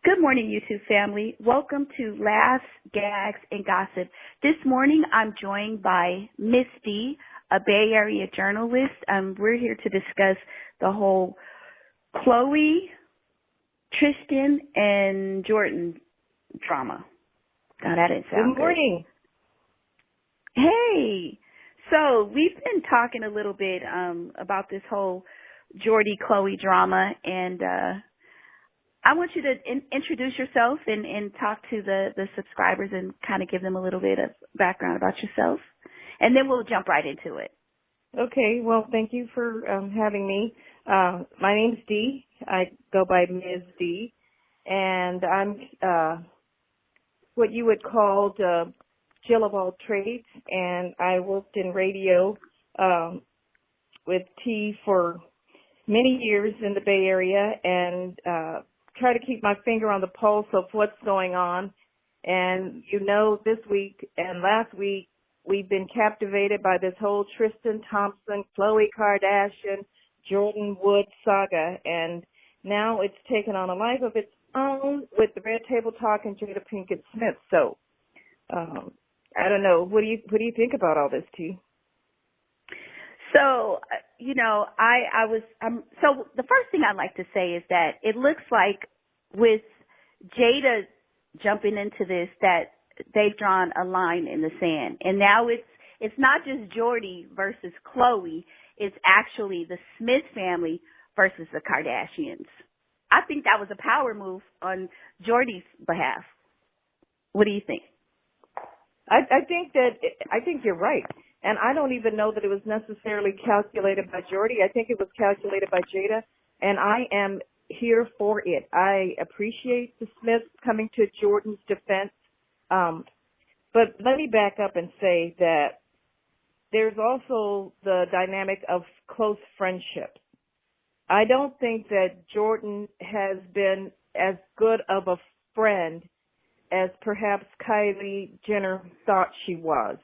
Good morning, YouTube family. Welcome to Laughs, Gags, and Gossip. This morning, I'm joined by Miss D, a Bay Area journalist. We're here to discuss the whole Chloe, Tristan, and Jordyn drama. Oh, that didn't sound Good morning. good. Hey, so we've been talking a little bit about this whole Jordyn-Chloe drama, and I want you to introduce yourself and talk to the subscribers and kind of give them a little bit of background about yourself, and then we'll jump right into it. Okay, well, thank you for having me. My name's Dee. I go by Ms. D, and I'm what you would call the Jill of all trades, and I worked in radio with T for many years in the Bay Area, and try to keep my finger on the pulse of what's going on. And this week and last week, we've been captivated by this whole Tristan Thompson, Khloe Kardashian, Jordyn Wood saga. And now it's taken on a life of its own with the Red Table Talk and Jada Pinkett Smith. So, I don't know. What do you think about all this, T? So, so the first thing I'd like to say is that it looks like with Jada jumping into this that they've drawn a line in the sand. And now it's not just Jordyn versus Chloe, it's actually the Smith family versus the Kardashians. I think that was a power move on Jordyn's behalf. What do you think? I think you're right. And I don't even know that it was necessarily calculated by Jordyn. I think it was calculated by Jada, and I am here for it. I appreciate the Smiths coming to Jordyn's defense. But let me back up and say that there's also the dynamic of close friendships. I don't think that Jordyn has been as good of a friend as perhaps Kylie Jenner thought she was.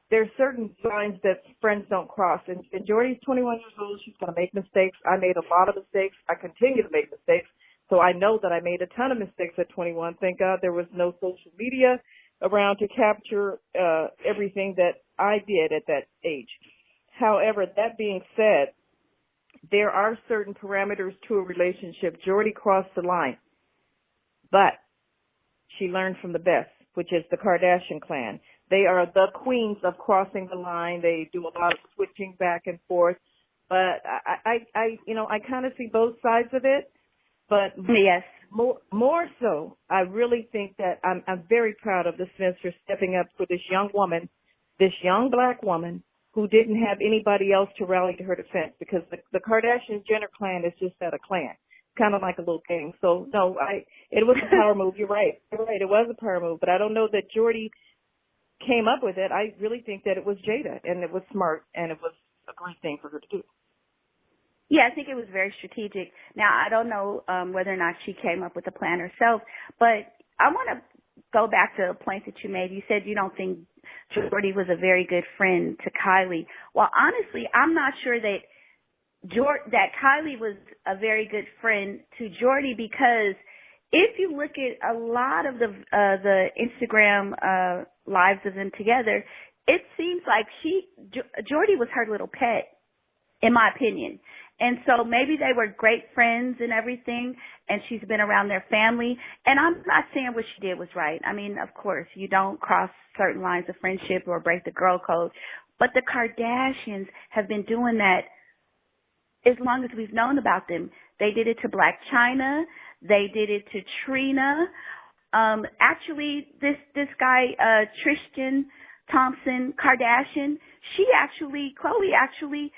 There's certain lines that friends don't cross. And Jordyn's 21 years old. She's going to make mistakes. I made a lot of mistakes. I continue to make mistakes. So I know that I made a ton of mistakes at 21. Thank God there was no social media around to capture everything that I did at that age. However, that being said, there are certain parameters to a relationship. Jordyn crossed the line. But she learned from the best, which is the Kardashian clan. They are the queens of crossing the line. They do a lot of switching back and forth. But I kind of see both sides of it. But yes, more so, I really think that I'm very proud of the Smiths for stepping up for this young woman, this young black woman who didn't have anybody else to rally to her defense, because the Kardashian-Jenner clan is just that, a clan. Kind of like a little gang. So, no, it was a power move. You're right. It was a power move. But I don't know that Jordyn came up with it. I really think that it was Jada, and it was smart, and it was a great thing for her to do. Yeah, I think it was very strategic. Now, I don't know whether or not she came up with the plan herself, but I want to go back to a point that you made. You said you don't think Jordyn was a very good friend to Kylie. Well, honestly, I'm not sure that Kylie was a very good friend to Jordyn, because if you look at a lot of the Instagram lives of them together, it seems like Jordyn was her little pet, in my opinion. And so maybe they were great friends and everything, and she's been around their family. And I'm not saying what she did was right. I mean, of course, you don't cross certain lines of friendship or break the girl code. But the Kardashians have been doing that as long as we've known about them. They did it to Black China. They did it to Trina. Actually, this guy, Tristan Thompson Kardashian, Chloe actually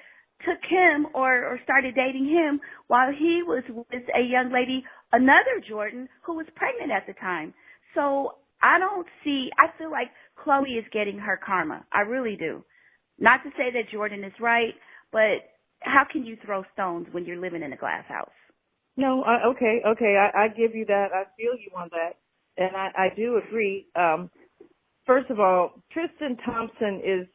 took him or started dating him while he was with a young lady, another Jordyn, who was pregnant at the time. So I feel like Chloe is getting her karma. I really do. Not to say that Jordyn is right, but how can you throw stones when you're living in a glass house? No, okay. I give you that. I feel you on that. And I do agree. First of all, Tristan Thompson is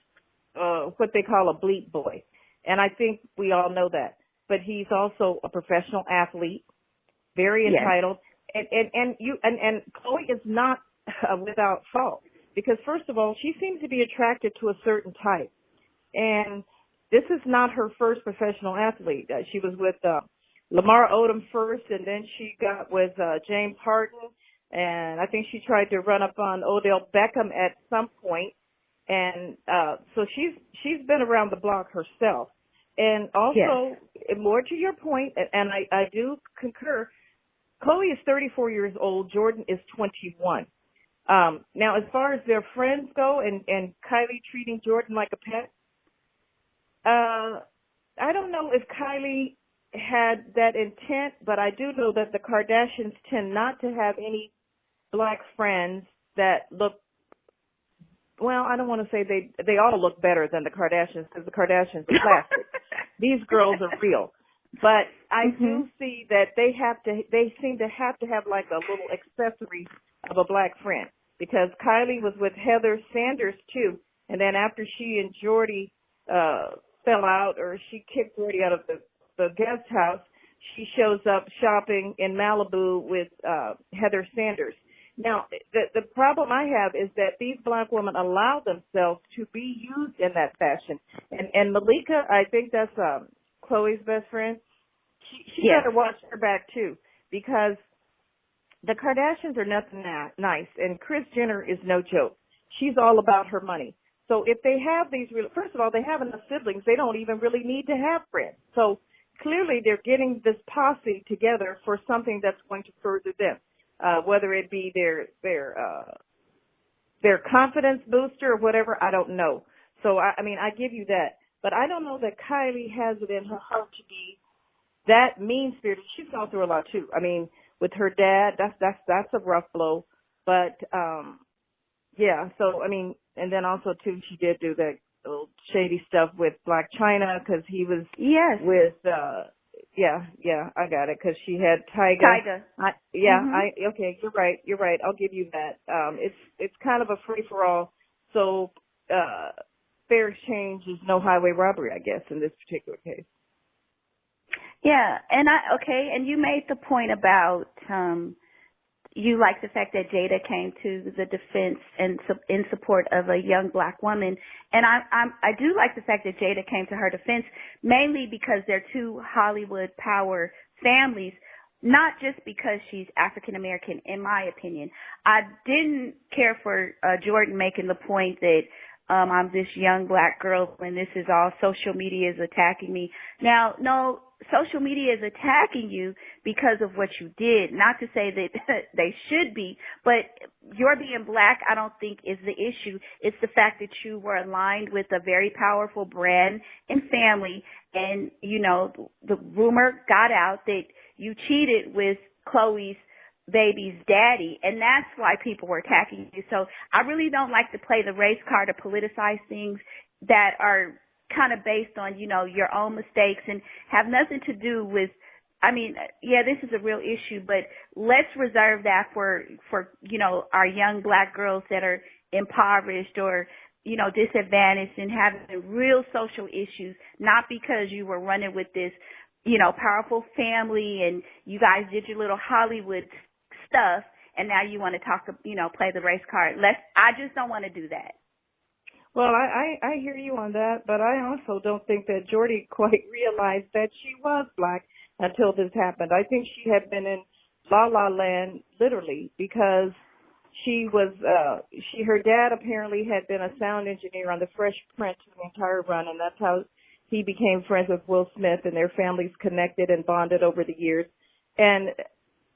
what they call a bleep boy. And I think we all know that. But he's also a professional athlete, very entitled, And Chloe is not without fault, because first of all, she seems to be attracted to a certain type, and this is not her first professional athlete. She was with Lamar Odom first, and then she got with James Harden, and I think she tried to run up on Odell Beckham at some point, and so she's been around the block herself. And Yes. also, more to your point, and I do concur, Chloe is 34 years old, Jordyn is 21. Now, as far as their friends go, and Kylie treating Jordyn like a pet, I don't know if Kylie had that intent, but I do know that the Kardashians tend not to have any black friends that look, well, I don't want to say they all look better than the Kardashians, because the Kardashians are plastic. These girls are real. But I do see that they seem to have like a little accessory of a black friend, because Kylie was with Heather Sanders too, and then after she and Jordyn fell out, or she kicked Jordyn out of the guest house, she shows up shopping in Malibu with Heather Sanders. Now, the problem I have is that these black women allow themselves to be used in that fashion. And Malika, I think that's Chloe's best friend. She Yes. better watch her back too, because the Kardashians are nothing nice, and Kris Jenner is no joke. She's all about her money. So if they have these, first of all, they have enough siblings, they don't even really need to have friends. So clearly they're getting this posse together for something that's going to further them, whether it be their confidence booster or whatever, I don't know. So, I mean, I give you that. But I don't know that Kylie has it in her heart to be that mean-spirited. She's gone through a lot, too. I mean, with her dad, that's a rough blow. But, yeah, so, I mean, and then also, too, she did do that little shady stuff with Black China, because he was with, yeah, I got it, because she had Tyga. Okay, you're right. I'll give you that. It's kind of a free-for-all, so fair exchange is no highway robbery, I guess, in this particular case. Yeah, and and you made the point about you like the fact that Jada came to the defense and in support of a young black woman, and I do like the fact that Jada came to her defense, mainly because they're two Hollywood power families, not just because she's African American, in my opinion. I didn't care for Jordyn making the point that I'm this young black girl when this is all social media is attacking me. Now, no, social media is attacking you because of what you did. Not to say that they should be, but your being black, I don't think is the issue. It's the fact that you were aligned with a very powerful brand and family, and, you know, the rumor got out that you cheated with Chloe's baby's daddy, and that's why people were attacking you. So I really don't like to play the race card or politicize things that are kind of based on, you know, your own mistakes and have nothing to do with, I mean, yeah, this is a real issue, but let's reserve that for, you know, our young black girls that are impoverished or, you know, disadvantaged and having real social issues, not because you were running with this, you know, powerful family and you guys did your little Hollywood stuff, and now you want to talk, you know, play the race card. I just don't want to do that. Well, I hear you on that, but I also don't think that Jordyn quite realized that she was black until this happened. I think she had been in La La Land literally, because she was her dad apparently had been a sound engineer on the Fresh Prince the entire run, and that's how he became friends with Will Smith, and their families connected and bonded over the years. And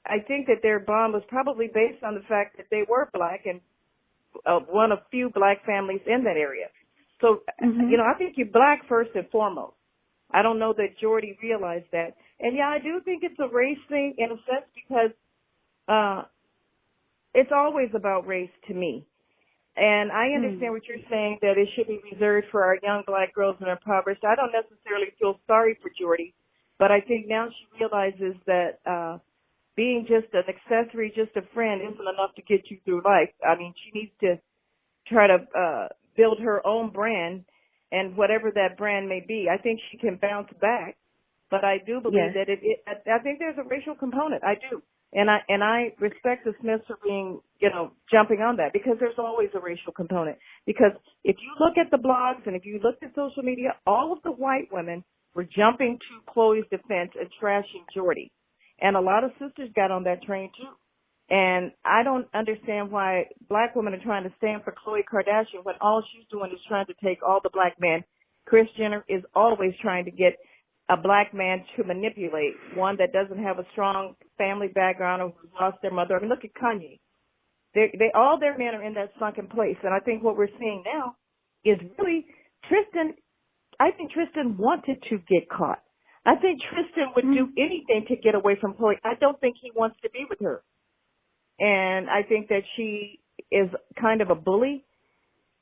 I think that their bond was probably based on the fact that they were black and one of few black families in that area. So, you know, I think you're black first and foremost. I don't know that Jordyn realized that. And, yeah, I do think it's a race thing in a sense, because it's always about race to me. And I understand what you're saying, that it should be reserved for our young black girls and impoverished. I don't necessarily feel sorry for Jordyn, but I think now she realizes that being just an accessory, just a friend, isn't enough to get you through life. I mean, she needs to try to build her own brand, and whatever that brand may be, I think she can bounce back. but I do believe Yes. that I think there's a racial component. I do. And I respect the Smiths for being, jumping on that, because there's always a racial component. Because if you look at the blogs and if you look at social media, all of the white women were jumping to Chloe's defense and trashing Jordyn. And a lot of sisters got on that train too. And I don't understand why black women are trying to stand for Khloe Kardashian when all she's doing is trying to take all the black men. Kris Jenner is always trying to get a black man to manipulate, one that doesn't have a strong family background or who's lost their mother. I mean, look at Kanye. All their men are in that sunken place. And I think what we're seeing now is really Tristan. I think Tristan wanted to get caught. I think Tristan would do anything to get away from Khloe. I don't think he wants to be with her. And I think that she is kind of a bully,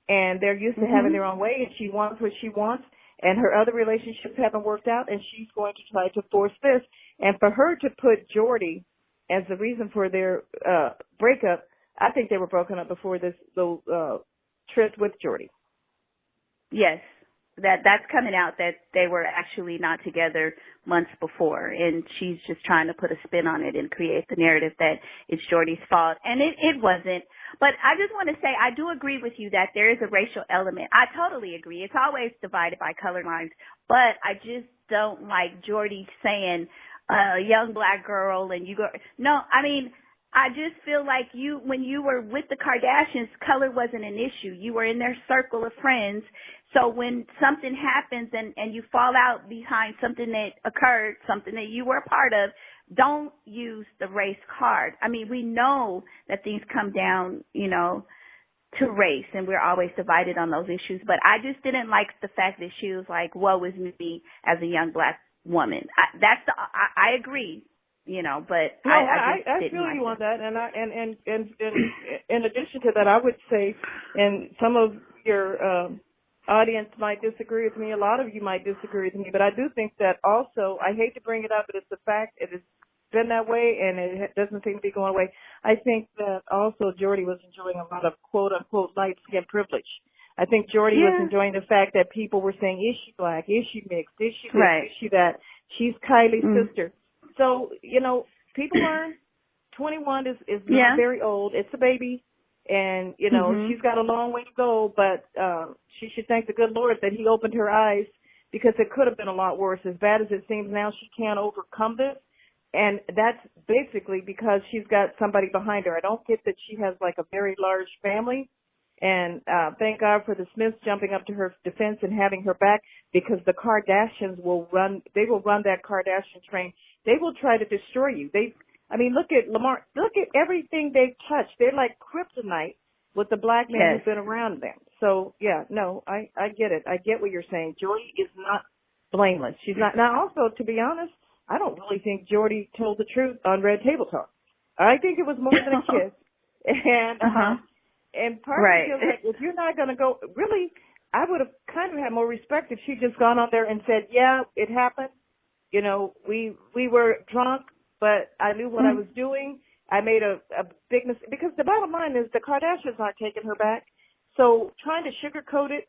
and they're used to having their own way, and she wants what she wants, and her other relationships haven't worked out, and she's going to try to force this. And for her to put Jordyn as the reason for their breakup, I think they were broken up before this little trip with Jordyn. Yes. That's coming out that they were actually not together months before, and she's just trying to put a spin on it and create the narrative that it's Jordyn's fault, and it wasn't. But I just want to say I do agree with you that there is a racial element. I totally agree. It's always divided by color lines, but I just don't like Jordyn saying young black girl and you go. No, I mean, I just feel like when you were with the Kardashians, color wasn't an issue. You were in their circle of friends. So when something happens and you fall out behind something that occurred, something that you were a part of, don't use the race card. I mean, we know that things come down, to race, and we're always divided on those issues. But I just didn't like the fact that she was like, woe is me as a young black woman. I agree. But no, I feel you on that, and in addition to that, I would say, and some of your audience might disagree with me, a lot of you might disagree with me, but I do think that also, I hate to bring it up, but it's a fact, it has been that way, and it doesn't seem to be going away. I think that also Jordyn was enjoying a lot of quote-unquote light-skin privilege. I think Jordyn was enjoying the fact that people were saying, is she black, is she mixed, is she this, is she that, she's Kylie's sister. So, people learn. 21 is not very old. It's a baby. And, she's got a long way to go, but she should thank the good Lord that he opened her eyes, because it could have been a lot worse. As bad as it seems now, she can't overcome this. And that's basically because she's got somebody behind her. I don't get that she has, like, a very large family. And thank God for the Smiths jumping up to her defense and having her back, because the Kardashians will run that Kardashian train. They will try to destroy you. Look at Lamar. Look at everything they've touched. They're like kryptonite with the black man who's been around them. So, I get it. I get what you're saying. Jordyn is not blameless. She's not. Now, also, to be honest, I don't really think Jordyn told the truth on Red Table Talk. I think it was more than a kiss. And and part of me feels like, if you're not going to go, really, I would have kind of had more respect if she just gone on there and said, yeah, it happened. We were drunk, but I knew what I was doing. I made a big mistake, because the bottom line is the Kardashians aren't taking her back. So trying to sugarcoat it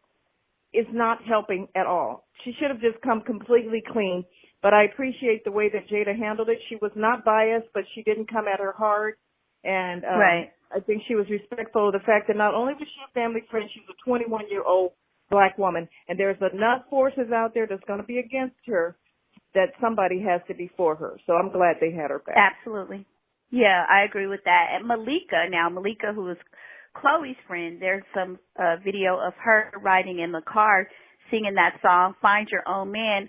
is not helping at all. She should have just come completely clean. But I appreciate the way that Jada handled it. She was not biased, but she didn't come at her hard. And I think she was respectful of the fact that not only was she a family friend, she was a 21-year-old black woman. And there's enough forces out there that's going to be against her that somebody has to be for her. So I'm glad they had her back. Absolutely. Yeah, I agree with that. And Malika, who is Chloe's friend, there's some video of her riding in the car singing that song, Find Your Own Man.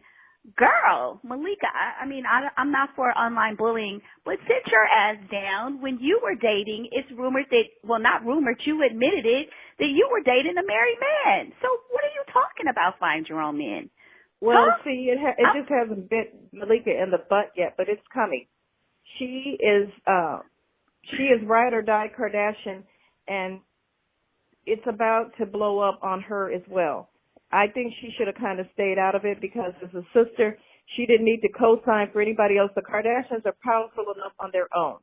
Girl, Malika, I'm not for online bullying, but sit your ass down. When you were dating, it's rumored that, well, not rumored, you admitted it, that you were dating a married man. So what are you talking about, Find Your Own Man? Well, see, it just hasn't bit Malika in the butt yet, but it's coming. She is ride or die Kardashian, and it's about to blow up on her as well. I think she should have kind of stayed out of it, because as a sister, she didn't need to co-sign for anybody else. The Kardashians are powerful enough on their own.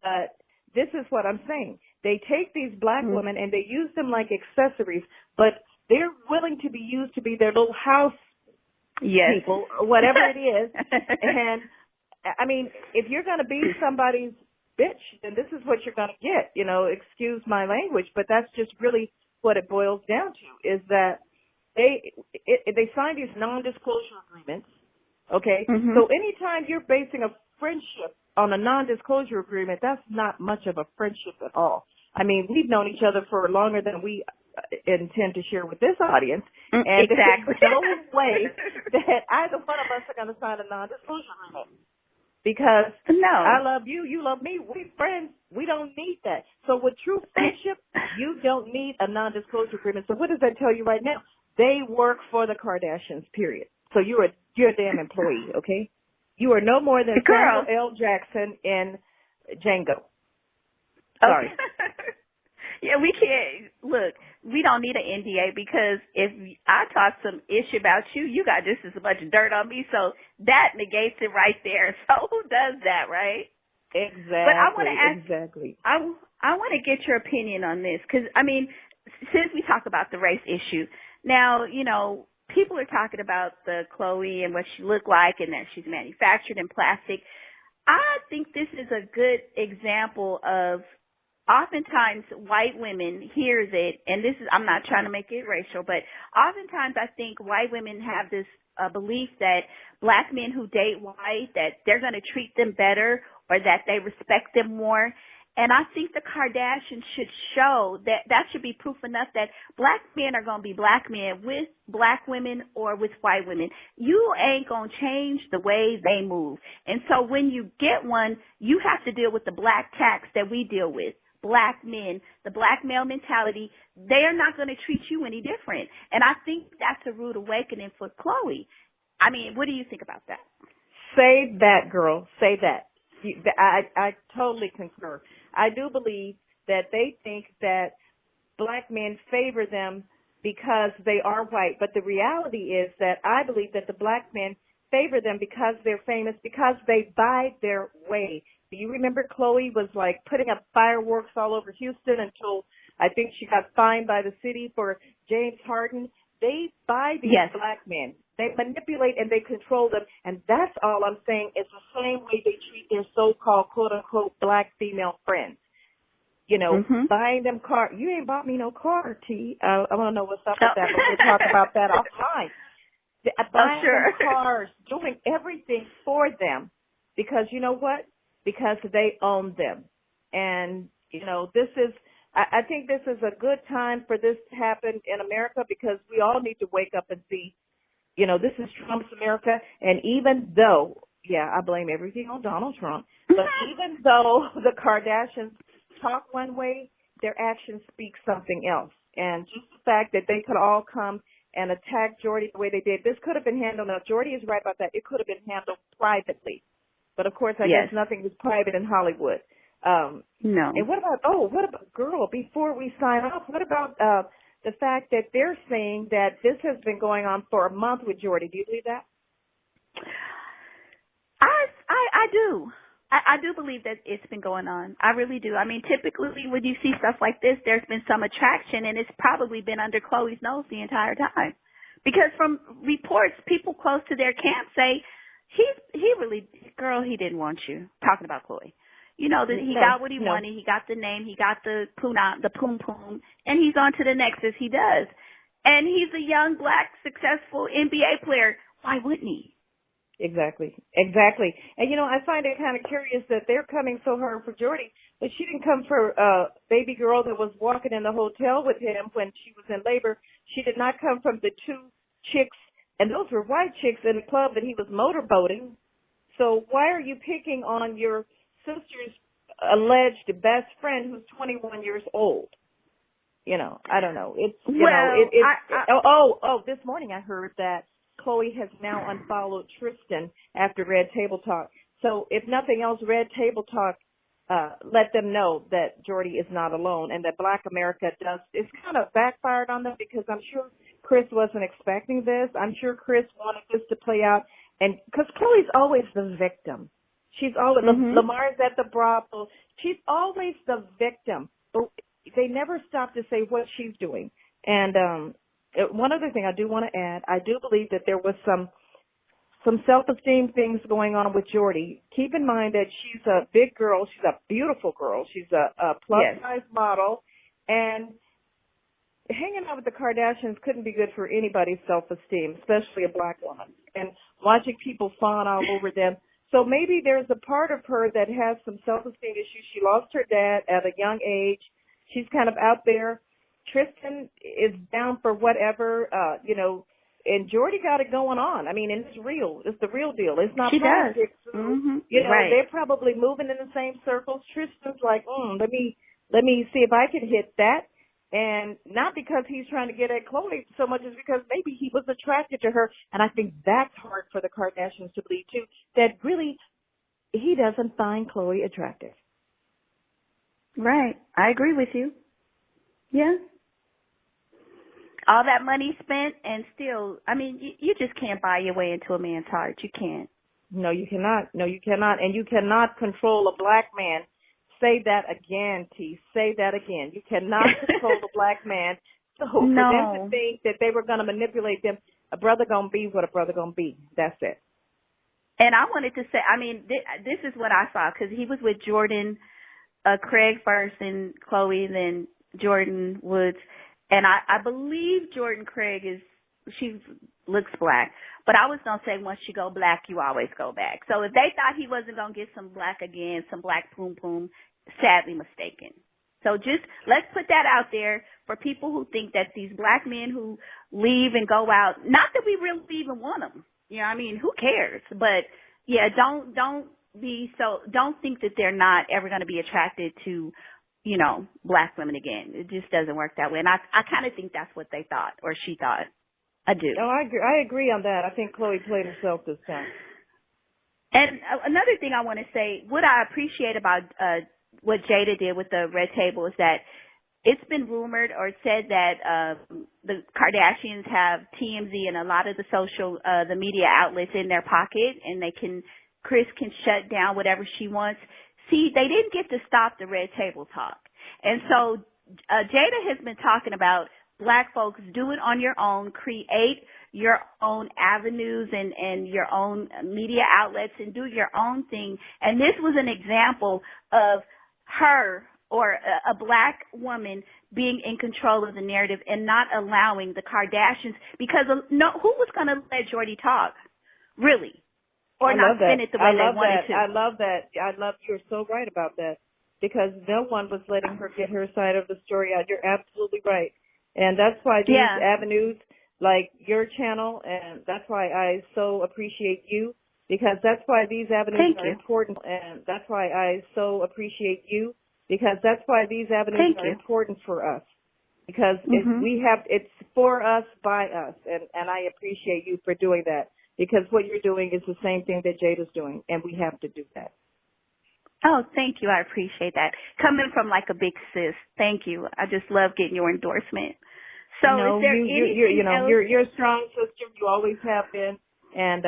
But this is what I'm saying. They take these black women and they use them like accessories, but they're willing to be used to be their little house Yes. people, or whatever it is. And I mean, if you're going to be somebody's bitch, then this is what you're going to get. Excuse my language, but that's just really what it boils down to, is that they signed these non-disclosure agreements. Okay, Mhm. so anytime you're basing a friendship on a non-disclosure agreement, that's not much of a friendship at all. I mean, we've known each other for longer than we intend to share with this audience, and Exactly. there's no way that either one of us are going to sign a non-disclosure agreement, because I No. love you, you love me, we're friends. We don't need that. So with true friendship, you don't need a non-disclosure agreement. So what does that tell you right now? They work for the Kardashians, period. So you're a damn employee, okay? You are no more than Samuel Girl. L. Jackson in Django. Okay. Sorry. Yeah, we can't. Look, we don't need an NDA, because if I talk some ish about you, you got just as much dirt on me. So that negates it right there. So who does that, right? But I want to ask. Exactly. I want to get your opinion on this, because I mean, since we talk about the race issue, now people are talking about the Chloe and what she looked like, and that she's manufactured in plastic. I think this is a good example of, oftentimes white women hears it, and this is, I'm not trying to make it racial, but oftentimes I think white women have this belief that black men who date white, that they're going to treat them better, or that they respect them more. And I think the Kardashians should show that. That should be proof enough that black men are going to be black men with black women or with white women. You ain't going to change the way they move. And so when you get one, you have to deal with the black tax that we deal with. Black men, the black male mentality, they are not going to treat you any different. And I think that's a rude awakening for Chloe. I mean, what do you think about that? Say that, girl. Say that. I totally concur. I do believe that they think that black men favor them because they are white. But the reality is that I believe that the black men favor them because they're famous, because they buy their way. Do you remember Chloe was like putting up fireworks all over Houston until I think she got fined by the city for James Harden? They buy these black men. They manipulate and they control them. And that's all I'm saying. It's the same way they treat their so-called quote-unquote black female friends. Buying them car. You ain't bought me no car, T. I want to know what's up with that, but we'll talk about that offline. Buying them cars, doing everything for them. Because you know what? Because they own them. And, I think this is a good time for this to happen in America, because we all need to wake up and see, this is Trump's America. And even though, I blame everything on Donald Trump, but even though the Kardashians talk one way, their actions speak something else. And just the fact that they could all come and attack Jordyn the way they did, this could have been handled. Now, Jordyn is right about that. It could have been handled privately. But, of course, I guess nothing is private in Hollywood. No. And what about, girl, before we sign off, what about the fact that they're saying that this has been going on for a month with Jordyn? Do you believe that? I do. I do believe that it's been going on. I really do. I mean, typically when you see stuff like this, there's been some attraction, and it's probably been under Chloe's nose the entire time. Because from reports, people close to their camp say, he really, girl, he didn't want you. Talking about Chloe. He got what he wanted. He got the name. He got the poom poom, and he's on to the next as he does. And he's a young, black, successful NBA player. Why wouldn't he? Exactly. And, I find it kind of curious that they're coming so hard for Jordyn, but she didn't come for baby girl that was walking in the hotel with him when she was in labor. She did not come from the two chicks, and those were white chicks in the club that he was motorboating. So why are you picking on your sister's alleged best friend who's 21 years old? I don't know. It's, this morning I heard that Chloe has now unfollowed Tristan after Red Table Talk. So if nothing else, Red Table Talk let them know that Jordyn is not alone, and that Black America it's kind of backfired on them, because I'm sure Chris wasn't expecting this. I'm sure Chris wanted this to play out, and because Chloe's always the victim. She's always, Lamar's at the brothel. She's always the victim, but they never stop to say what she's doing. And one other thing I do want to add, I do believe that there was some some self-esteem things going on with Jordyn. Keep in mind that she's a big girl. She's a beautiful girl. She's a plus-size model. And hanging out with the Kardashians couldn't be good for anybody's self-esteem, especially a black woman. And watching people fawn all over them. So maybe there's a part of her that has some self-esteem issues. She lost her dad at a young age. She's kind of out there. Tristan is down for whatever, and Jordyn got it going on. I mean, and it's real. It's the real deal. It's not politics. Mm-hmm. Right. They're probably moving in the same circles. Tristan's like, let me see if I can hit that. And not because he's trying to get at Khloe so much as because maybe he was attracted to her. And I think that's hard for the Kardashians to believe, too, that really he doesn't find Khloe attractive. Right. I agree with you. Yeah. All that money spent and still, I mean, you just can't buy your way into a man's heart. You can't. No, you cannot. No, you cannot. And you cannot control a black man. Say that again, T. Say that again. You cannot control a black man. So for them to think that they were going to manipulate them, a brother going to be what a brother going to be. That's it. And I wanted to say, I mean, this is what I saw, because he was with Jordyn, Craig first, and Khloe, then Jordyn Woods. And I believe Jordyn Craig she looks black. But I was going to say, once you go black, you always go back. So if they thought he wasn't going to get some black again, some black poom poom, sadly mistaken. So just let's put that out there for people who think that these black men who leave and go out, not that we really even want them. You know what I mean? Who cares? But yeah, don't think that they're not ever going to be attracted to, black women again. It just doesn't work that way. And I kind of think that's what they thought, or she thought. I do. Oh, I agree on that. I think Khloe played herself this time. And another thing I want to say, what I appreciate about what Jada did with the red table is that it's been rumored or said that the Kardashians have TMZ and a lot of the media outlets in their pocket, and Kris can shut down whatever she wants. See, they didn't get to stop the red table talk. And so Jada has been talking about black folks, do it on your own, create your own avenues and your own media outlets and do your own thing. And this was an example of her or a black woman being in control of the narrative and not allowing the Kardashians, because who was going to let Jordyn talk, really? Or not spin it the way they wanted to. I love that. You're so right about that, because no one was letting her get her side of the story out. You're absolutely right. And that's why these avenues, like your channel, and that's why I so appreciate you, because that's why these avenues are important. And that's why I so appreciate you, because that's why these avenues are important for us. Because it's for us, by us. And I appreciate you for doing that, because what you're doing is the same thing that Jada's doing, and we have to do that. Oh, thank you. I appreciate that. Coming from like a big sis, thank you. I just love getting your endorsement. So is there anything else? You're a strong sister. You always have been. And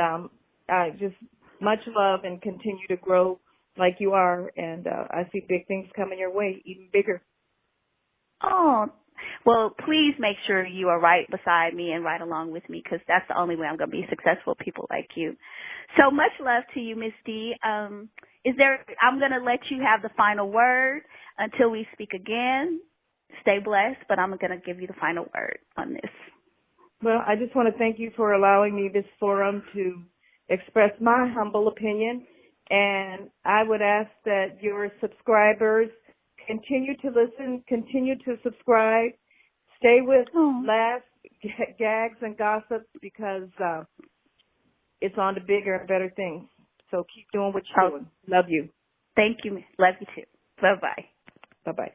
just much love, and continue to grow like you are. And I see big things coming your way, even bigger. Oh, well, please make sure you are right beside me and right along with me, because that's the only way I'm going to be successful, people like you. So much love to you, Miss D. I'm going to let you have the final word until we speak again. Stay blessed, but I'm going to give you the final word on this. Well, I just want to thank you for allowing me this forum to express my humble opinion. And I would ask that your subscribers continue to listen, continue to subscribe, stay with Laughs, Gags, and Gossip, because it's on to bigger and better things. So keep doing what you're doing. Love you. Thank you. Love you too. Bye-bye. Bye-bye.